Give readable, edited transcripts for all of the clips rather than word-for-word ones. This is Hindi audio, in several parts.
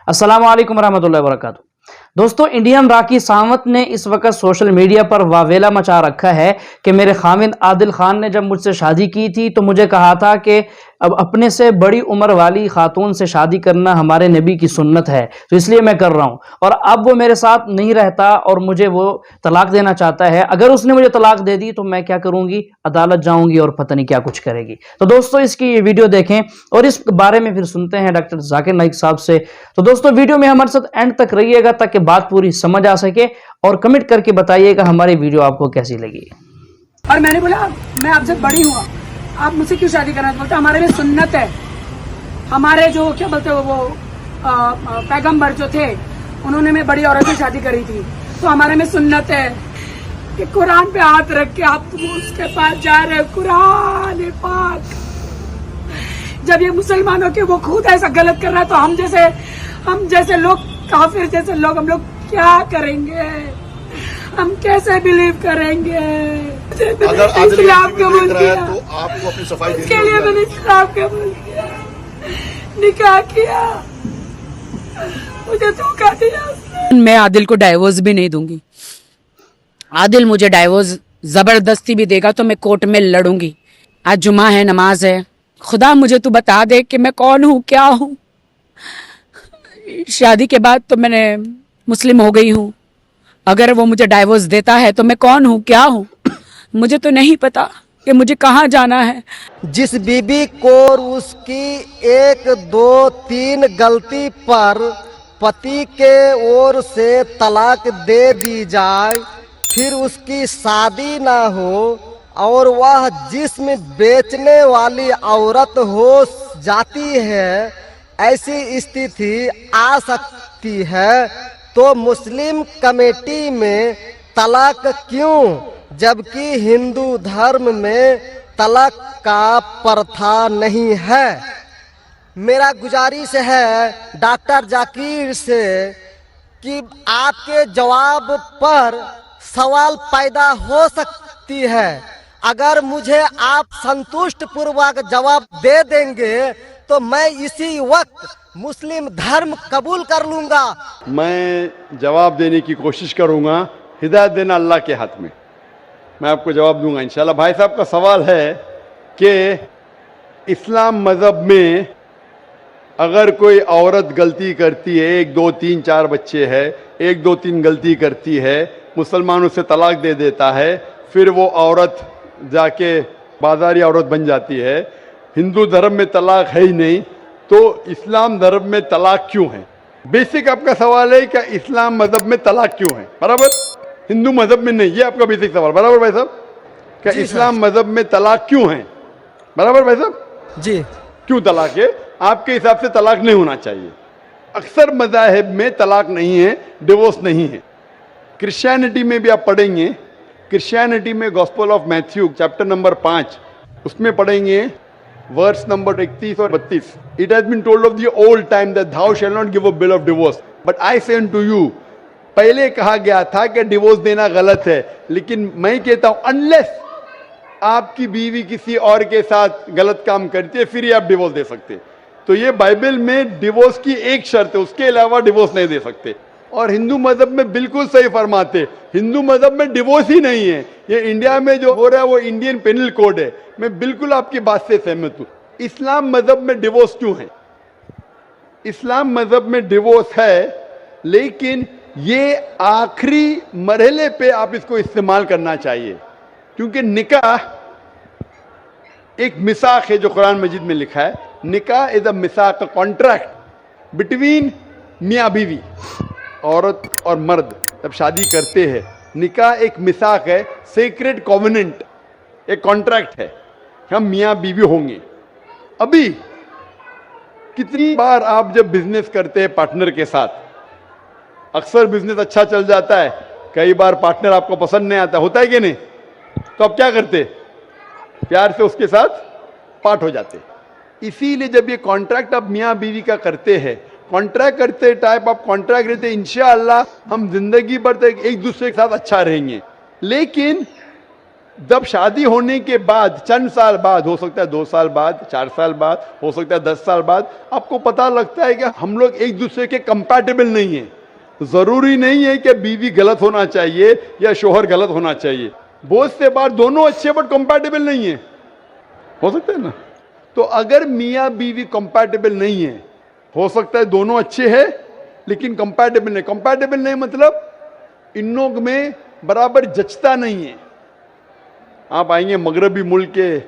अस्सलाम वालेकुम रहमतुल्लाहि व बरकातुहू। दोस्तों, इंडियन राकी सावंत ने इस वक्त सोशल मीडिया पर वावेला मचा रखा है कि मेरे खाविंद आदिल खान ने जब मुझसे शादी की थी तो मुझे कहा था कि अब अपने से बड़ी उम्र वाली खातून से शादी करना हमारे नबी की सुन्नत है, तो इसलिए मैं कर रहा हूं। और अब वो मेरे साथ नहीं रहता और मुझे वो तलाक देना चाहता है। अगर उसने मुझे तलाक दे दी तो मैं क्या करूंगी? अदालत जाऊंगी और पता नहीं क्या कुछ करेगी। तो दोस्तों, इसकी ये वीडियो देखें और इस बारे में फिर सुनते हैं डॉक्टर जाकिर नाइक साहब से। तो दोस्तों, वीडियो में हमारे साथ एंड तक रहिएगा ताकि बात पूरी समझ आ सके, और कमेंट करके बताइएगा हमारी वीडियो आपको कैसी लगी। और मैंने बोला मैं आपसे बड़ी हूँ, आप मुझसे क्यों शादी करना? बोलते हमारे में सुन्नत है। हमारे जो क्या बोलते वो पैगंबर जो थे उन्होंने में बड़ी औरत से शादी करी थी, तो हमारे में सुन्नत है कि कुरान पे हाथ रख के आप उसके पास जा रहे हो। कुरान पाक जब ये मुसलमानों के वो खुद ऐसा गलत कर रहा है तो हम जैसे लोग, काफिर जैसे लोग, हम लोग क्या करेंगे? हम कैसे बिलीव करेंगे? अगर इस्लाम कबूल किया तो आपको अपनी सफाई देनी के लिए होगी। मैंने इस्लाम कबूल किया, निकाह किया, मुझे धोखा दिया उसने। मैं आदिल को डाइवोर्स भी नहीं दूंगी। आदिल मुझे डाइवोर्स जबरदस्ती भी देगा तो मैं कोर्ट में लड़ूंगी। आज जुमा है, नमाज है। खुदा मुझे तू बता दे कि मैं कौन हूँ, क्या हूँ। शादी के बाद तो मैंने मुस्लिम हो गई हूँ। अगर वो मुझे डाइवोर्स देता है तो मैं कौन हूँ, क्या हूँ, मुझे तो नहीं पता कि मुझे कहाँ जाना है। जिस बीबी को उसकी 1, 2, 3 गलती पर पति के ओर से तलाक दे दी जाए, फिर उसकी शादी ना हो और वह जिस्म बेचने वाली औरत हो जाती है, ऐसी स्थिति आ सकती है, तो मुस्लिम कमेटी में तलाक क्यों, जबकि हिंदू धर्म में तलाक का प्रथा नहीं है। मेरा गुजारिश है डॉक्टर जाकिर से कि आपके जवाब पर सवाल पैदा हो सकती है। अगर मुझे आप संतुष्ट पूर्वक जवाब दे देंगे तो मैं इसी वक्त मुस्लिम धर्म कबूल कर लूंगा। मैं जवाब देने की कोशिश करूंगा। हिदायत देना अल्लाह के हाथ में। मैं आपको जवाब दूंगा इंशाल्लाह। भाई साहब का सवाल है कि इस्लाम मज़हब में अगर कोई औरत गलती करती है, 1, 2, 3, 4 बच्चे हैं, 1, 2, 3 गलती करती है, मुसलमानों से तलाक दे देता है, फिर वो औरत जाके बाजारी औरत बन जाती है। हिंदू धर्म में तलाक है ही नहीं, तो इस्लाम धर्म में तलाक क्यों है? बेसिक आपका सवाल है कि इस्लाम मज़हब में तलाक क्यों है, बराबर? हिंदू मज़हब में नहीं, ये आपका बेसिक सवाल, बराबर भाई साहब? क्या इस्लाम मज़हब में तलाक क्यों है, बराबर भाई साहब? जी, क्यों तलाक है? आपके हिसाब से तलाक नहीं होना चाहिए। अक्सर मज़ाहिब में तलाक नहीं है, डिवोर्स नहीं है। क्रिश्चियनिटी में भी आप पढ़ेंगे, क्रिश्चियनिटी में gospel of Matthew chapter number 5 उसमें पढ़ेंगे वर्स नंबर 31 और 32। It has been told of the old time that thou shall not give a bill of divorce but I say unto you। पहले कहा गया था कि डिवोर्स देना गलत है, लेकिन मैं कहता हूं अनलेस आपकी बीवी किसी और के साथ गलत काम करती है फिर ही आप डिवोर्स दे सकते। तो ये बाइबल में डिवोर्स की एक शर्त है, उसके अलावा डिवोर्स नहीं दे सकते। और हिंदू मजहब में बिल्कुल सही फरमाते, हिंदू मजहब में डिवोर्स ही नहीं है। ये इंडिया में जो हो रहा है वो इंडियन पेनल कोड है। मैं बिल्कुल आपकी बात से सहमत हूं। इस्लाम मजहब में डिवोर्स क्यों है? इस्लाम मजहब में डिवोर्स है, लेकिन ये आखिरी मरहले पे आप इसको इस्तेमाल करना चाहिए, क्योंकि निकाह एक मिसाक है जो कुरान मजीद में लिखा है। निकाह इज अ मिसाक, कॉन्ट्रैक्ट बिटवीन मियाँ बीवी। औरत और मर्द जब शादी करते हैं, निकाह एक मिसाक है, सेक्रेड कॉवेनेंट, एक कॉन्ट्रैक्ट है, हम मियाँ बीवी होंगे। अभी कितनी बार आप जब बिजनेस करते हैं पार्टनर के साथ, अक्सर बिजनेस अच्छा चल जाता है, कई बार पार्टनर आपको पसंद नहीं आता, होता है कि नहीं? तो आप क्या करते? प्यार से उसके साथ पार्ट हो जाते। इसीलिए जब ये कॉन्ट्रैक्ट आप मियाँ बीवी का करते हैं, कॉन्ट्रैक्ट करते टाइप आप कॉन्ट्रैक्ट रहते, इंशाअल्लाह हम जिंदगी भर तक एक दूसरे के साथ अच्छा रहेंगे। लेकिन जब शादी होने के बाद चंद साल बाद, हो सकता है 2 साल बाद, 4 साल बाद, हो सकता है 10 साल बाद, आपको पता लगता है कि हम लोग एक दूसरे के कंपैटिबल नहीं है। जरूरी नहीं है कि बीवी गलत होना चाहिए या शोहर गलत होना चाहिए। बहुत से बार दोनों अच्छे बट कंपैटिबल नहीं है, हो सकता है ना। तो अगर मियाँ बीवी कंपैटिबल नहीं है, हो सकता है दोनों अच्छे हैं लेकिन कंपैटिबल नहीं। कंपैटिबल नहीं मतलब इन लोग में बराबर जचता नहीं है। आप आएंगे मगरबी मुल्क के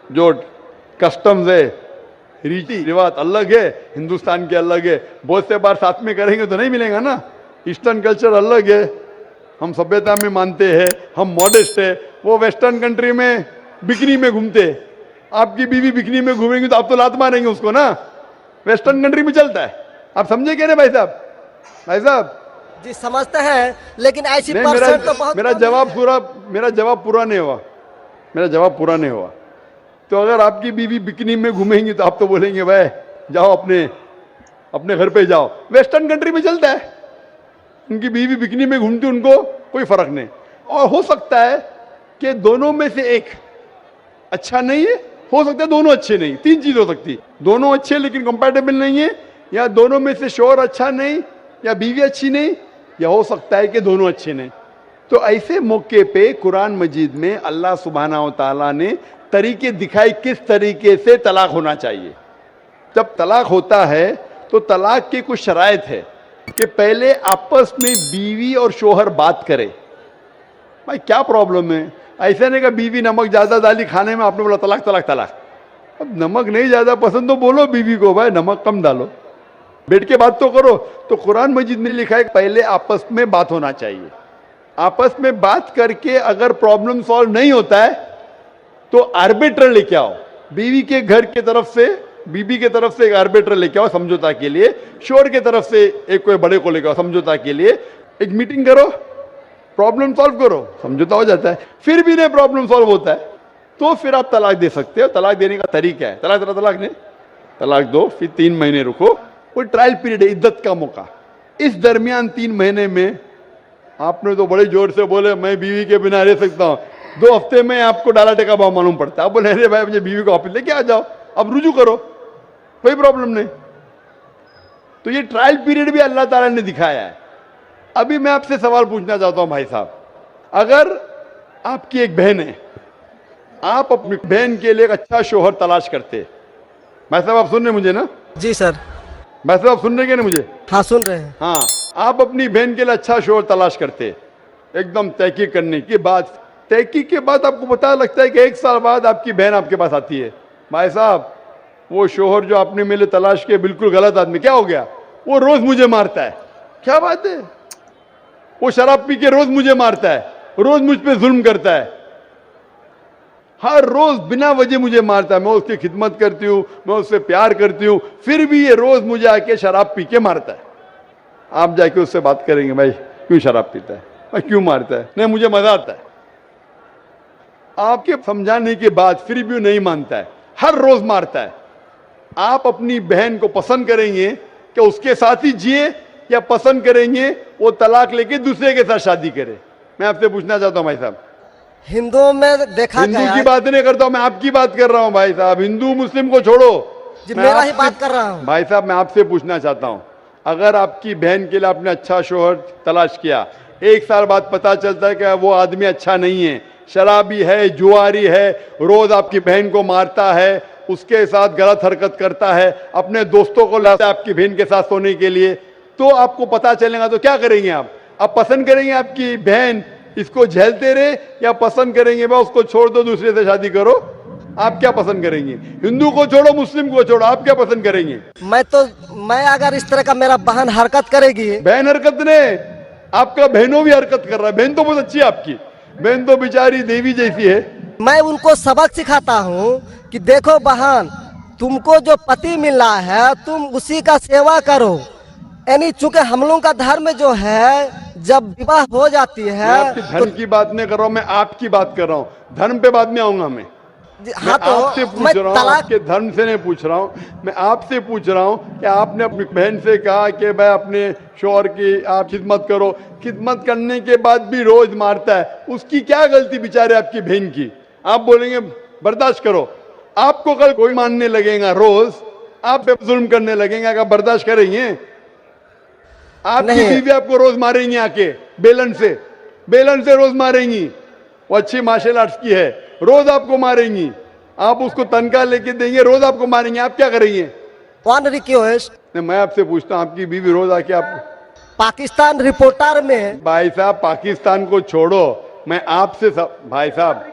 जो कस्टम्स है, रीति रिवाज अलग है, हिंदुस्तान के अलग है। बहुत से बार साथ में करेंगे तो नहीं मिलेगा ना। ईस्टर्न कल्चर अलग है, हम सभ्यता में मानते हैं, हम मॉडेस्ट है। वो वेस्टर्न कंट्री में बिकनी में घूमते, आपकी बीवी बिकनी में घूमेंगी तो आप तो लात मारेंगे उसको ना। वेस्टर्न कंट्री में चलता है, आप समझे क्या ना भाई साहब? भाई साहब जी समझते हैं, लेकिन ऐसी नहीं, परसेंट तो बहुत मेरा कम जवाब है। पूरा नहीं हुआ। मेरा जवाब पूरा नहीं हुआ। तो अगर आपकी बीवी बिकनी में घूमेंगी तो आप तो बोलेंगे भाई जाओ अपने घर पे जाओ। वेस्टर्न कंट्री में चलता है, उनकी बीवी बिकनी में घूमती, उनको कोई फर्क नहीं। और हो सकता है कि दोनों में से एक अच्छा नहीं है, हो सकता है दोनों अच्छे नहीं। 3 चीज हो सकती है, दोनों अच्छे लेकिन कंपैटिबल नहीं है, या दोनों में से शोहर अच्छा नहीं या बीवी अच्छी नहीं, या हो सकता है कि दोनों अच्छे नहीं। तो ऐसे मौके पे कुरान मजीद में अल्लाह सुब्हाना व तआला ने तरीके दिखाए किस तरीके से तलाक होना चाहिए। जब तलाक होता है तो तलाक की कुछ शराइत है कि पहले आपस में बीवी और शोहर बात करे। भाई क्या प्रॉब्लम है? ऐसा नहीं कि बीवी नमक ज्यादा डाली खाने में, आपने बोला तलाक तलाक तलाक। अब नमक नहीं ज्यादा पसंद तो बोलो बीवी को भाई नमक कम डालो, बैठ के बात तो करो। तो कुरान मजीद में लिखा है पहले आपस में बात होना चाहिए। आपस में बात करके अगर प्रॉब्लम सॉल्व नहीं होता है तो आर्बिट्रर लेके आओ। बीवी के घर की तरफ से, बीबी के तरफ से एक आर्बिट्रर लेके आओ समझौता के लिए, शोहर के तरफ से एक कोई बड़े को लेके आओ समझौता के लिए। एक मीटिंग करो, प्रॉब्लम सॉल्व करो, समझौता हो जाता है। फिर भी नहीं प्रॉब्लम सॉल्व होता है तो फिर आप तलाक दे सकते हो। तलाक देने का तरीका है, तलाक नहीं, तलाक दो, फिर 3 महीने रुको। कोई ट्रायल पीरियड है, इद्दत का मौका। इस दरमियान 3 महीने में आपने तो बड़े जोर से बोले मैं बीवी के बिना रह सकता हूं, 2 हफ्ते में आपको डाला टेका भाव मालूम पड़ता है। आप बोले अरे भाई मुझे बीवी को वापस लेके आ जाओ, अब रुजू करो, कोई प्रॉब्लम नहीं। तो ये ट्रायल पीरियड भी अल्लाह ताला ने दिखाया है। अभी मैं आपसे सवाल पूछना चाहता हूं भाई साहब, अगर आपकी एक बहन है, आप अपनी बहन के लिए एक अच्छा शोहर तलाश करते, भाई साहब आप सुन रहे मुझे ना? जी सर। भाई साहब आप सुन रहे क्या ना मुझे? हाँ सुन रहे हैं। हाँ, आप अपनी बहन के लिए अच्छा शोहर तलाश करते, एकदम तहकीक करने के बाद, तहकीक के बाद आपको पता लगता है कि 1 साल बाद आपकी बहन आपके पास आती है, भाई साहब वो शोहर जो आपने मेरे तलाश किया बिल्कुल गलत आदमी, क्या हो गया? वो रोज मुझे मारता है। क्या बात है? वो शराब पी के रोज मुझे मारता है, रोज मुझ पे जुल्म करता है, हर रोज बिना वजह मुझे मारता है। मैं उसकी खिदमत करती हूँ, मैं उससे प्यार करती हूँ, फिर भी ये रोज मुझे आके शराब पी के मारता है। आप जाके उससे बात करेंगे भाई क्यों शराब पीता है, भाई क्यों मारता है? नहीं मुझे मजा आता है। आपके समझाने के बाद फिर भी नहीं मानता है, हर रोज मारता है। आप अपनी बहन को पसंद करेंगे कि उसके साथ ही जिए, या पसंद करेंगे वो तलाक लेके दूसरे के साथ शादी करे? मैं आपसे पूछना चाहता हूं भाई साहब। हिंदुओं में देखा हिंदू गया की बात नहीं करता हूं मैं, आपकी बात कर रहा हूं भाई साहब। हिंदू मुस्लिम को छोड़ो, जी मैं मेरा ही आपसे- बात कर रहा हूँ। भाई साहब मैं आपसे पूछना चाहता हूं, अगर आपकी बहन के लिए आपने अच्छा शोहर तलाश किया, 1 साल बाद पता चलता है कि वो आदमी अच्छा नहीं है, शराबी है, जुआरी है, रोज आपकी बहन को मारता है, उसके साथ गलत हरकत करता है, अपने दोस्तों को लाता है आपकी बहन के साथ सोने के लिए, तो आपको पता चलेगा तो क्या करेंगे आप पसंद करेंगे आपकी बहन इसको झेलते रहे, या पसंद करेंगे भाई उसको छोड़ दो दूसरे से शादी करो? आप क्या पसंद करेंगे? हिंदू को छोड़ो मुस्लिम को छोड़ो, आप क्या पसंद करेंगे? मैं अगर इस तरह का मेरा बहन हरकत करेगी, बहन हरकत ने, आपका बहनों भी हरकत कर रहा है। बहन तो बहुत अच्छी है आपकी, बहन तो बेचारी देवी जैसी है। मैं उनको सबक सिखाता हूँ कि देखो बहन, तुमको जो पति मिल रहा है तुम उसी का सेवा करो। यानी चूंकि हम लोगों का धर्म जो है, जब विवाह हो जाती मैं है आपकी धर्म की बात नहीं कर रहा हूं, मैं आपकी बात कर रहा हूं। धर्म पे बाद में आऊंगा मैं हाँ तो आपसे पूछ रहा हूँ, आपके धर्म से नहीं पूछ रहा हूँ, मैं आपसे पूछ रहा हूँ कि आपने अपनी बहन से कहा कि भाई अपने शोहर की आप खिदमत करो, खिदमत करने के बाद भी रोज मारता है, उसकी क्या गलती बेचारे आपकी बहन की? आप बोलेंगे बर्दाश्त करो, आपको कल कोई मारने लगेगा रोज, आप पे जुल्म करने लगेंगे, अगर बर्दाश्त करेंगे? आपकी नहीं। बीवी आपको रोज मारेंगी आके बेलन से रोज मारेंगी। वो अच्छी मार्शल आर्ट्स की है, रोज आपको मारेंगी। आप उसको तनख्वाह लेके देंगे, रोज आपको मारेंगे, आप क्या करेंगे? वन रिक्वेस्ट, मैं आपसे पूछता हूं, आपकी बीवी रोज आके आप, पाकिस्तान रिपोर्टर में भाई साहब पाकिस्तान को छोड़ो, मैं आपसे भाई साहब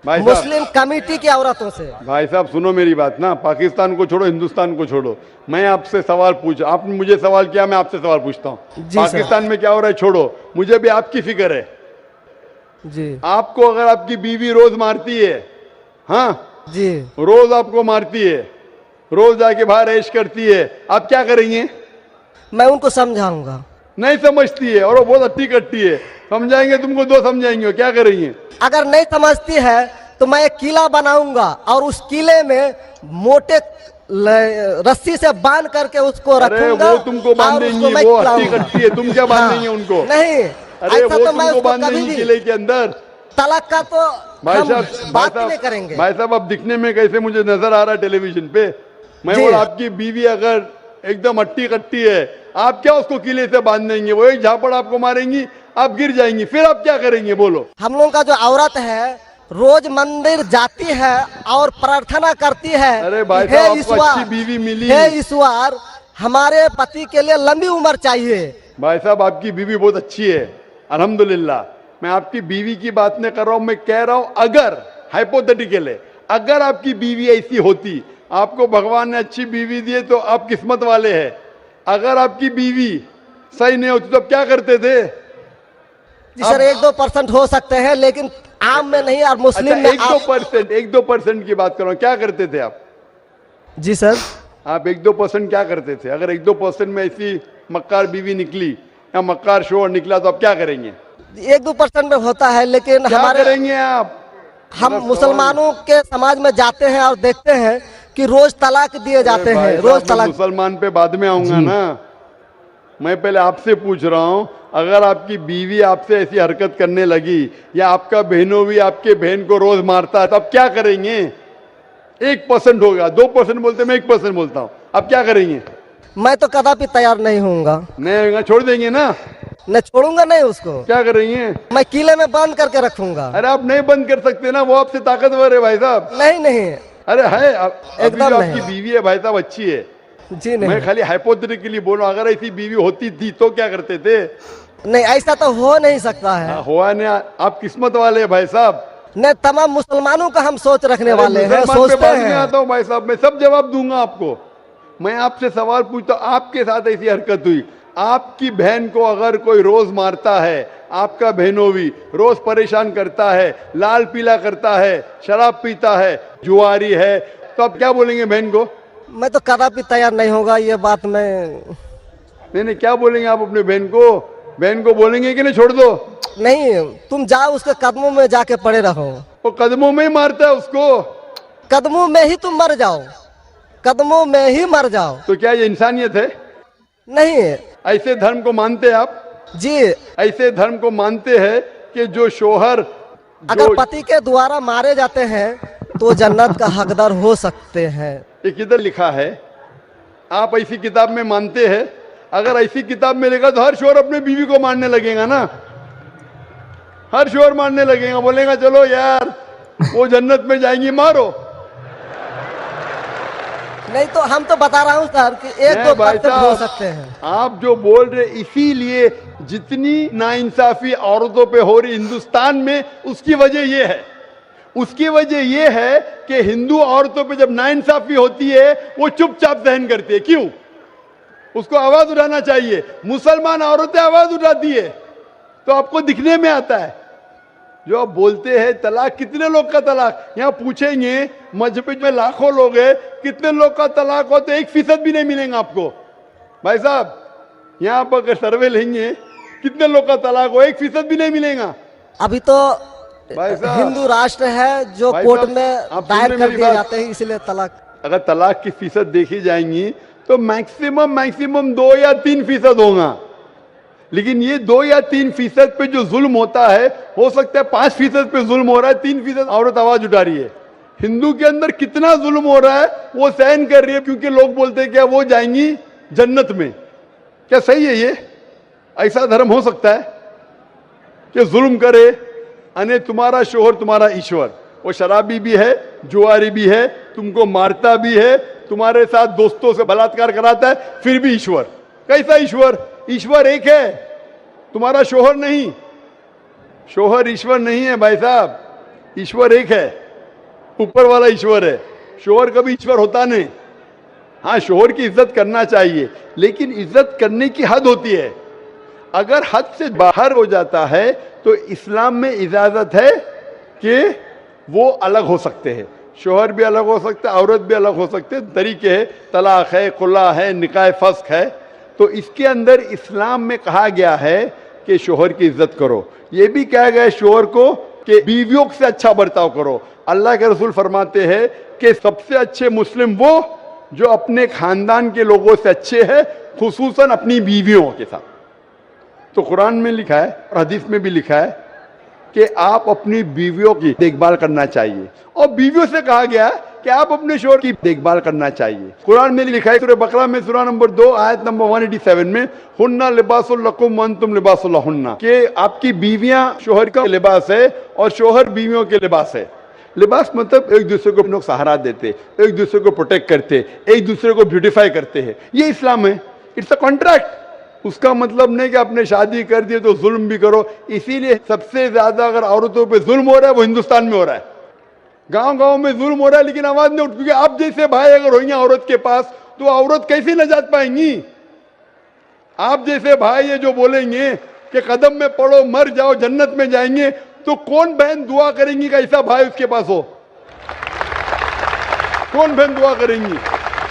मुस्लिम कमेटी की औरतों से, भाई साहब सुनो मेरी बात ना, पाकिस्तान को छोड़ो, हिंदुस्तान को छोड़ो, मैं आपसे सवाल पूछ, आपने मुझे सवाल किया, मैं आपसे सवाल पूछता हूँ। जी सर। पाकिस्तान में क्या हो रहा है छोड़ो, मुझे भी आपकी फिक्र है। जी आपको अगर आपकी बीवी रोज मारती है, हाँ जी, रोज आपको मारती है, रोज जाके बाहर ऐश करती है, आप क्या करेंगे? मैं उनको समझाऊंगा। नहीं समझती है और वो बहुत अट्टी कट्टी है, समझाएंगे तुमको, दो समझाएंगे, क्या करेंगे? अगर नहीं समझती है तो मैं एक किला बनाऊंगा और उस किले में मोटे रस्सी से बांध करके उसको अरे रखूंगा। वो तुमको और बांधेंगी, उसको मैं वो अट्टी खिलाऊंगा। कट्टी है, तुम क्या बांधेंगे हाँ, उनको? नहीं, अरे ऐसा वो तो मैं तुमको उसको कभी बांधेंगी भी किले के अंदर। तलाक का तो भाई हम साहब बात ही नहीं करेंगे। भाई साहब अब दिखने में कैसे मुझे नजर आ रहा है टेलीविजन पे, मैं जी। बोला आपकी बीवी अगर एकदम अट्टी कट्टी है, आप क्या उसको किले से बांध देंगे? वो एक झापड़ आपको मारेंगी, आप गिर जाएंगी, फिर आप क्या करेंगे बोलो? हम लोगों का जो औरत है रोज मंदिर जाती है और प्रार्थना करती है। अरे भाई हे साहब, आपको ईश्वर, अच्छी बीवी मिली। हे ईश्वर, हमारे पति के लिए लंबी उम्र चाहिए। भाई साहब आपकी बीवी बहुत अच्छी है, अल्हम्दुलिल्लाह। मैं आपकी बीवी की बात नहीं कर रहा हूं, मैं कह रहा हूं अगर हाइपोथेटिकल है, अगर आपकी बीवी ऐसी होती, आपको भगवान ने अच्छी बीवी दी है तो आप किस्मत वाले हैं। अगर आपकी बीवी सही नहीं होती तो आप क्या करते थे? जी सर, 1-2% हो सकते हैं, लेकिन आम में नहीं और मुस्लिम अच्छा, में 1-2% की बात करो, क्या करते थे आप? जी सर, आप 1-2% क्या करते थे? अगर 1-2% में ऐसी मक्कार बीवी निकली या मक्कार शोहर निकला तो आप क्या करेंगे? 1-2% में होता है, लेकिन क्या हमारे करेंगे आप? हम मुसलमानों के समाज में जाते हैं और देखते हैं कि रोज तलाक दिए जाते भाई हैं, साहब, रोज मैं तलाक। मुसलमान पे बाद में आऊंगा ना, मैं पहले आपसे पूछ रहा हूं, अगर आपकी बीवी आपसे ऐसी हरकत करने लगी या आपका बहनों भी आपके बहन को रोज मारता है तो आप क्या करेंगे? 1% होगा, 2% बोलते, मैं 1% बोलता हूं, आप क्या करेंगे? मैं तो कदापि तैयार नहीं होऊंगा, नहीं होगा, छोड़ देंगे ना? मैं छोड़ूंगा नहीं उसको, क्या करेंगे? मैं किले में बंद करके रखूंगा। अरे आप नहीं बंद कर सकते ना, वो आपसे ताकतवर है भाई साहब। नहीं नहीं, अरे है, अभी एकदम जो नहीं। आपकी बीवी है भाई साहब अच्छी है, जी नहीं, मैं खाली हाइपोथेटिकली बोल रहा हूं, अगर ऐसी बीवी होती थी तो क्या करते थे? नहीं ऐसा तो हो नहीं सकता है। हुआ नहीं, आप किस्मत वाले हैं भाई साहब। नहीं, तमाम मुसलमानों का हम सोच रखने अरे वाले हैं, मुसलमान पे सोचते बात नहीं हैं। आता हूं भाई साहब, मैं सब जवाब दूंगा आपको। मैं आपसे सवाल पूछता हूं, आपके साथ ऐसी हरकत हुई, आपकी बहन को अगर कोई रोज मारता है, आपका बहनों भी रोज परेशान करता है, लाल पीला करता है, शराब पीता है, जुआरी है, तो आप क्या बोलेंगे बहन को? मैं तो कदापि तैयार नहीं होगा, ये बात मैं नहीं, क्या बोलेंगे आप अपने बहन को? बहन को बोलेंगे कि नहीं छोड़ दो? नहीं, तुम जाओ उसके कदमों में जाके पड़े रहो, वो कदमों में ही मारता है उसको, कदमों में ही तुम मर जाओ, कदमों में ही मर जाओ। तो क्या ये इंसानियत है? नहीं ऐसे धर्म को मानते हैं आप? जी, ऐसे धर्म को मानते हैं कि जो शोहर अगर पति के द्वारा मारे जाते हैं तो जन्नत का हकदार हो सकते हैं। ये किधर लिखा है? आप ऐसी किताब में मानते हैं? अगर ऐसी किताब में लिखा तो हर शोहर अपने बीवी को मारने लगेगा ना, हर शोहर मारने लगेगा, बोलेगा चलो यार वो जन्नत में जाएंगी, मारो। नहीं तो हम तो बता रहा हूँ सर कि 1-2% हो सकते हैं। आप जो बोल रहे, इसीलिए जितनी नाइंसाफी औरतों पे हो रही हिंदुस्तान में, उसकी वजह यह है, उसकी वजह यह है कि हिंदू औरतों पे जब नाइंसाफी होती है वो चुपचाप सहन करती है। क्यों? उसको आवाज उठाना चाहिए। मुसलमान औरतें आवाज उठाती है तो आपको दिखने में आता है। जो आप बोलते हैं तलाक, कितने लोग का तलाक, यहाँ पूछेंगे मस्जिद में लाखों लोग हैं, कितने लोग का तलाक हो तो 1% भी नहीं मिलेगा आपको। भाई साहब यहाँ पर अगर सर्वे लेंगे कितने लोग का तलाक हो, 1% भी नहीं मिलेगा। अभी तो भाई साहब, हिंदू राष्ट्र है जो भाई कोर्ट साहब, में आप दायर सुन कर रहे मेरी दिए बात? जाते हैं, इसलिए तलाक। अगर तलाक की फीसद देखी जाएंगी तो मैक्सिमम 2 या 3% होगा। लेकिन ये 2 या 3% पे जो जुल्म होता है, हो सकता है 5% पे जुल्म हो रहा है, 3% औरत आवाज उठा रही है। हिंदू के अंदर कितना जुल्म हो रहा है वो सहन कर रही है, क्योंकि लोग बोलते हैं क्या वो जाएंगी जन्नत में। क्या सही है ये? ऐसा धर्म हो सकता है कि जुल्म करे? अने तुम्हारा शोहर तुम्हारा ईश्वर, वो शराबी भी है, जुआरी भी है, तुमको मारता भी है, तुम्हारे साथ दोस्तों से बलात्कार कराता है, फिर भी ईश्वर। कैसा ईश्वर? ईश्वर एक है, तुम्हारा शोहर नहीं। शोहर ईश्वर नहीं है भाई साहब, ईश्वर एक है, ऊपर वाला ईश्वर है। शोहर कभी ईश्वर होता नहीं। हाँ, शोहर की इज्जत करना चाहिए, लेकिन इज्जत करने की हद होती है। अगर हद से बाहर हो जाता है तो इस्लाम में इजाजत है कि वो अलग हो सकते हैं। शोहर भी अलग हो सकता है, औरत भी अलग हो सकते हैं, तरीके है, तलाक है, खुला है, निकाह फस्क है। तो इसके अंदर इस्लाम में कहा गया है कि शोहर की इज्जत करो। ये भी कहा गया है शोहर को कि बीवियों से अच्छा बर्ताव करो। अल्लाह के रसूल फरमाते हैं कि सबसे अच्छे मुस्लिम वो जो अपने खानदान के लोगों से अच्छे हैं, खुसूसन अपनी बीवियों के साथ। तो कुरान में लिखा है और हदीस में भी लिखा है कि आप अपनी बीवियों की देखभाल करना चाहिए, और बीवियों से कहा गया है कि आप अपने शोहर की देखभाल करना चाहिए। कुरान में लिखा है सूरह बकरा में सूरह नंबर 2 आयत नंबर 187 में, हुन्ना लिबासुल लकुम व अंतुम लिबासुल लहुन्ना, कि आपकी बीवियां शोहर का लिबास है और शोहर बीवियों के लिबास है। लिबास मतलब एक दूसरे को लोग सहारा देते, एक दूसरे को प्रोटेक्ट करते, एक दूसरे को ब्यूटिफाई करते हैं। ये इस्लाम है। It's a contract. उसका मतलब नहीं कि आपने शादी कर दी तो जुल्म भी करो। इसीलिए सबसे ज्यादा अगर औरतों पे जुल्म हो रहा है वो हिंदुस्तान में हो रहा है। गांव गांव में जुल्म हो रहा है, लेकिन आवाज नहीं उठ, क्योंकि आप जैसे भाई अगर होंगे औरत के पास तो औरत कैसे नजात पाएंगी? आप जैसे भाई ये जो बोलेंगे कि कदम में पड़ो मर जाओ जन्नत में जाएंगे, तो कौन बहन दुआ करेंगी कि ऐसा भाई उसके पास हो? कौन बहन दुआ करेंगी?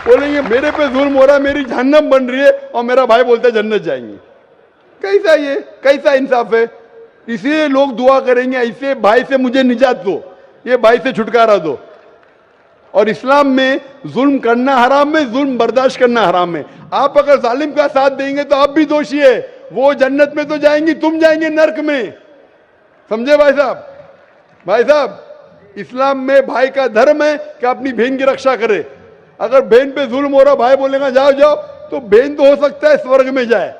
बोलेंगे मेरे पे जुल्म हो रहा है, मेरी जहन्नम बन रही है, और मेरा भाई बोलता है जन्नत जाएंगे। कैसा ये, कैसा इंसाफ है? इसलिए लोग दुआ करेंगे ऐसे भाई से मुझे निजात दो, ये भाई से छुटकारा दो। और इस्लाम में जुल्म करना हराम है, जुल्म बर्दाश्त करना हराम है। आप अगर जालिम का साथ देंगे तो आप भी दोषी है। वो जन्नत में तो जाएंगी, तुम जाएंगे नर्क में। समझे भाई साहब? भाई साहब, इस्लाम में भाई का धर्म है कि अपनी बहन की रक्षा करे। अगर बहन पे जुल्म हो रहा, भाई बोलेगा जाओ जाओ, तो बहन तो हो सकता है स्वर्ग में जाए,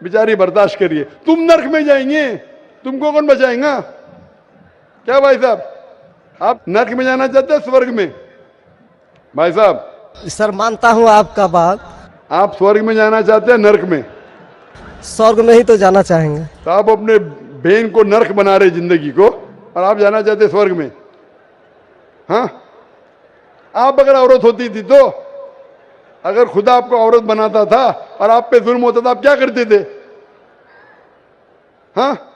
बेचारी बर्दाश्त करिए, तुम नर्क में जाएंगे, तुमको कौन बचाएगा? क्या भाई साहब, आप नर्क में जाना चाहते हैं स्वर्ग में? भाई साहब, सर मानता हूँ आपका बात। आप स्वर्ग में जाना चाहते हैं नर्क में? स्वर्ग में ही तो जाना चाहेंगे। तो आप अपने बहन को नर्क बना रहे जिंदगी को, और आप जाना चाहते हैं स्वर्ग में? हाँ, आप अगर औरत होती थी तो, अगर खुदा आपको औरत बनाता था और आप पे जुल्म होता था, आप क्या करते थे? हाँ,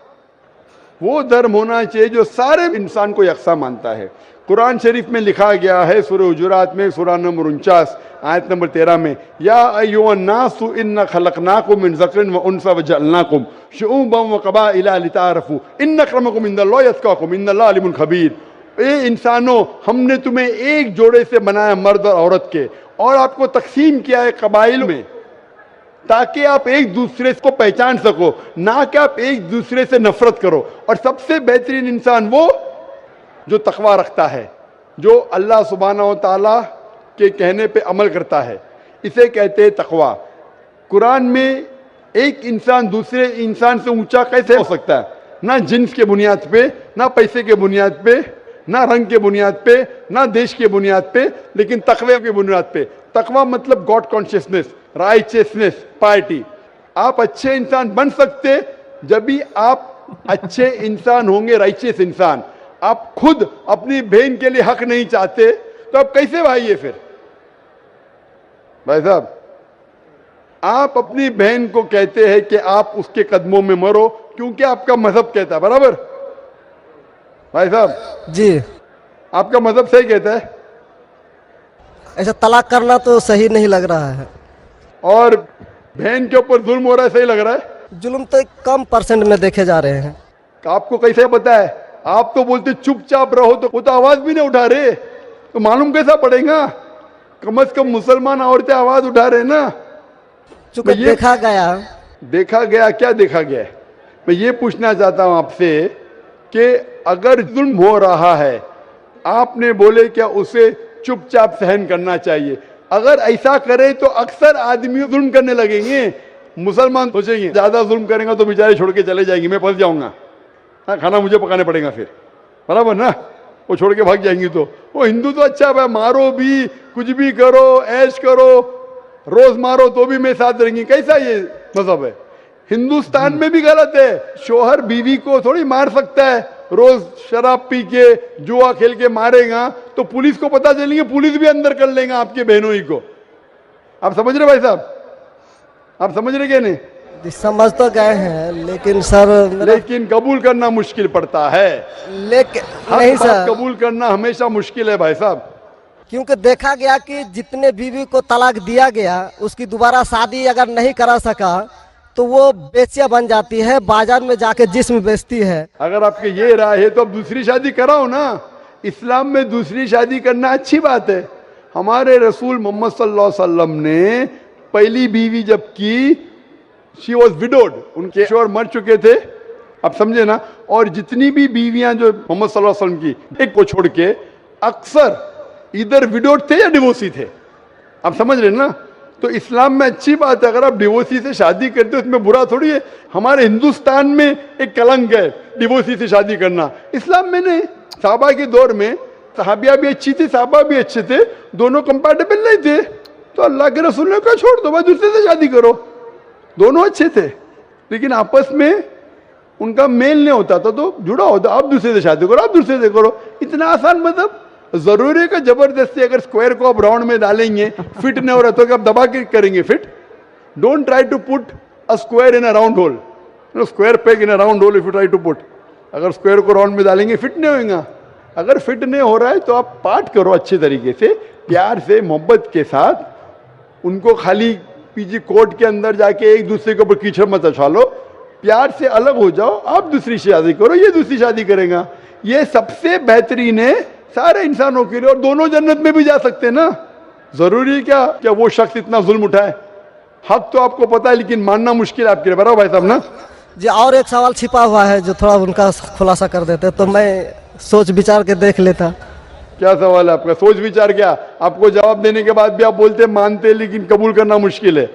वो धर्म होना चाहिए जो सारे इंसान को यकसा मानता है। कुरान शरीफ में लिखा गया है सूरह हुजुरात में सूरह नंबर 49 आयत नंबर 13 में, या अय्युहन्नासु इन्ना खलकनाकुम मिन ज़करिन व उन्सा व जअलनाकुम शुऊबन व क़बाइला लिताअरफू इन्न अक्रमकुम इंदल्लाहि अत्क़ाकुम इन्नल्लाह अलीमुन खबीर। ए इंसानों, हमने तुम्हें एक जोड़े से बनाया मर्द और औरत के, और आपको तकसीम किया है कबाइल में, ताकि आप एक दूसरे को पहचान सको, ना कि आप एक दूसरे से नफरत करो। और सबसे बेहतरीन इंसान वो जो तकवा रखता है, जो अल्लाह सुब्हानहू व तआला के कहने पे अमल करता है, इसे कहते हैं तकवा। कुरान में एक इंसान दूसरे इंसान से ऊंचा कैसे हो सकता है? ना जिन्स के बुनियाद पे, ना पैसे के बुनियाद पे, ना रंग के बुनियाद पे, ना देश के बुनियाद पे, लेकिन तकवे के बुनियाद पे। तकवा मतलब गॉड कॉन्शियसनेस, राइचियसनेस, पार्टी। आप अच्छे इंसान बन सकते जब भी आप अच्छे इंसान होंगे, राइचियस इंसान। आप खुद अपनी बहन के लिए हक नहीं चाहते तो आप कैसे भाई है फिर? भाई साहब, आप अपनी बहन को कहते हैं कि आप उसके कदमों में मरो क्योंकि आपका मजहब कहता है, बराबर? भाई साहब जी, आपका मजहब सही कहता है। ऐसा तलाक करना तो सही नहीं लग रहा है। और बहन के ऊपर जुल्म हो रहा है, सही लग रहा है? जुल्म तो कम परसेंट में देखे जा रहे हैं। आपको कैसे पता है? आप तो बोलते चुपचाप रहो, तो वो तो आवाज भी नहीं उठा रहे, तो मालूम कैसा पड़ेगा? कम से कम मुसलमान औरतें आवाज उठा रहे ना। चूंकि ये- देखा गया देखा गया क्या देखा गया है? मैं ये पूछना चाहता हूं आपसे कि अगर जुल्म हो रहा है, आपने बोले क्या उसे चुपचाप सहन करना चाहिए? अगर ऐसा करे तो अक्सर आदमी जुल्म करने लगेंगे। मुसलमान सोचेंगे ज्यादा जुल्म करेंगे तो बेचारे छोड़ के चले जाएंगे, मैं फंस जाऊंगा, हाँ खाना मुझे पकाने पड़ेगा फिर, बराबर ना, वो छोड़ के भाग जाएंगी। तो वो हिंदू तो अच्छा है, मारो भी, कुछ भी करो, ऐश करो, रोज मारो तो भी मैं साथ रहेंगी। कैसा ये मजहब है? हिंदुस्तान में भी गलत है। शोहर बीवी को थोड़ी मार सकता है, रोज शराब पी के जुआ खेल के मारेगा तो पुलिस को पता चलेंगे, पुलिस भी अंदर कर लेगा आपके बहनों ही को। आप समझ रहे भाई साहब? आप समझ रहे क्या? नहीं समझ तो गए हैं, लेकिन सर लेकिन कबूल करना मुश्किल पड़ता है। लेकिन हर नहीं बात सर, कबूल करना हमेशा मुश्किल है भाई साहब। क्योंकि देखा गया कि जितने बीवी को तलाक दिया गया, उसकी दोबारा शादी अगर नहीं करा सका तो वो बेचिया बन जाती है, बाजार में जाके जिस्म बेचती है। अगर आपके ये राय है तो अब दूसरी शादी कराओ ना। इस्लाम में दूसरी शादी करना अच्छी बात है। हमारे रसूल मोहम्मद सल्लल्लाहु अलैहि वसल्लम ने पहली बीवी जब की, शी वॉज विडोड, उनके शोहर मर चुके थे, आप समझे ना। और जितनी भी बीवियां जो मोहम्मद सल्लल्लाहु अलैहि वसल्लम की, एक को छोड़ के अक्सर इधर विडोड थे या डिवोर्सी थे, आप समझ रहे ना। तो इस्लाम में अच्छी बात है, अगर आप डिवोर्सी से शादी करते हो उसमें बुरा थोड़ी है। हमारे हिंदुस्तान में एक कलंक है डिवोर्सी से शादी करना, इस्लाम में नहीं। साहबा के दौर में सहाबिया भी अच्छी थी, साहबा भी अच्छे थे, दोनों कंपैटिबल नहीं थे, तो अल्लाह के रसूल ने कहा छोड़ दो भाई, दूसरे से शादी करो। दोनों अच्छे थे लेकिन आपस में उनका मेल नहीं होता था, तो जुड़ा होता, आप दूसरे से शादी करो, आप दूसरे से करो। इतना आसान मतलब जरूरी है कि जबरदस्ती अगर स्क्वायर को आप राउंड में डालेंगे, फिट नहीं हो रहा तो आप दबा के करेंगे fit? Don't try to put a square in a round hole, square peg in a round hole if you try to put. अगर स्क्वायर को राउंड में डालेंगे फिट नहीं होगा। अगर फिट नहीं हो रहा है तो आप पार्ट करो अच्छे तरीके से, प्यार से, मोहब्बत के साथ। उनको खाली पीछे कोर्ट के अंदर जाके एक दूसरे के ऊपर कीचड़ मत उछालो, प्यार से अलग हो जाओ, आप दूसरी शादी करो, ये दूसरी शादी करेगा। ये सबसे बेहतरीन है सारे इंसानों के लिए, और दोनों जन्नत में भी जा सकते हैं ना। जरूरी क्या क्या वो शख्स इतना जुल्म उठाए? हक तो आपको पता है लेकिन मानना मुश्किल है आपके लिए, बराबर भाई साहब ना। जी और एक सवाल छिपा हुआ है जो थोड़ा उनका खुलासा कर देते तो मैं सोच विचार के देख लेता। क्या सवाल है आपका? सोच विचार क्या? आपको जवाब देने के बाद भी आप बोलते मानते लेकिन कबूल करना मुश्किल है।